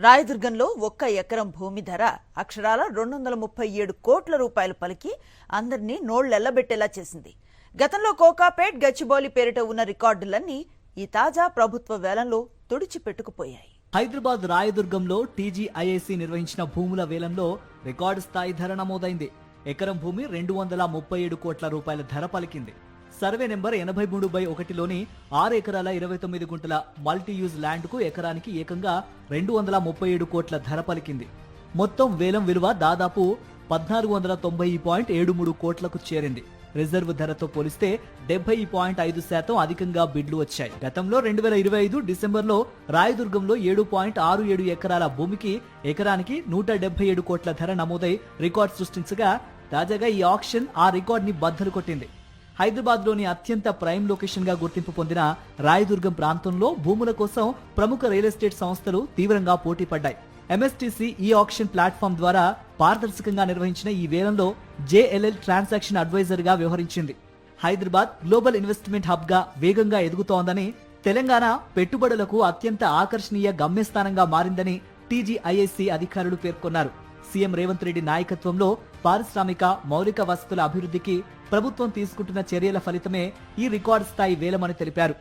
రాయదుర్గంలో ఒక్క ఎకరం భూమి ధర అక్షరాల 237 కోట్ల రూపాయలు పలికి అందరినీ నోళ్లెళ్లబెట్టేలా చేసింది. గతంలో కోకాపేట్, గచ్చిబౌలి పేరిట ఉన్న రికార్డులన్నీ ఈ తాజా ప్రభుత్వ వేలంలో తుడిచిపెట్టుకుపోయాయి. హైదరాబాద్ రాయదుర్గంలో టీజీఐఐసీ నిర్వహించిన భూముల వేలంలో రికార్డు స్థాయి ధర నమోదైంది. ఎకరం భూమి 237 కోట్ల రూపాయల ధర పలికింది. సర్వే నెంబర్ 83/1లోని 6 ఎకరాల 29 గుంటల మల్టీయూజ్ ల్యాండ్ కు ఎకరానికి ఏకంగా 237 కోట్ల ధర పలికింది. మొత్తం వేలం విలువ దాదాపు 1490.73 కోట్లకు చేరింది. రిజర్వ్ ధరతో పోలిస్తే 70.5% అధికంగా బిడ్లు వచ్చాయి. గతంలో 2025 డిసెంబర్లో రాయదుర్గంలో 7.67 ఎకరాల భూమికి ఎకరానికి 177 కోట్ల ధర నమోదై రికార్డు సృష్టించగా తాజాగా ఈ ఆక్షన్ ఆ రికార్డుని బద్దలు కొట్టింది. హైదరాబాద్ లోని అత్యంత ప్రైమ్ లొకేషన్ గా గుర్తింపు పొందిన రాయదుర్గం ప్రాంతంలో భూముల కోసం ప్రముఖ రియల్ ఎస్టేట్ సంస్థలు తీవ్రంగా పోటీ పడ్డాయి. ఎంఎస్టీసీ ఈ ఆక్షన్ ప్లాట్ఫామ్ ద్వారా పారదర్శకంగా నిర్వహించిన ఈ వేలంలో జేఎల్ఎల్ ట్రాన్సాక్షన్ అడ్వైజర్ గా వ్యవహరించింది. హైదరాబాద్ గ్లోబల్ ఇన్వెస్ట్మెంట్ హబ్ గా వేగంగా ఎదుగుతోందని, తెలంగాణ పెట్టుబడులకు అత్యంత ఆకర్షణీయ గమ్యస్థానంగా మారిందని టీజీఐఐసీ అధికారులు పేర్కొన్నారు. సీఎం రేవంత్ రెడ్డి నాయకత్వంలో పారిశ్రామిక మౌలిక వసతుల అభివృద్ధికి ప్రభుత్వం తీసుకుంటున్న చర్యల ఫలితమే ఈ రికార్డు స్థాయి వేలమని తెలిపారు.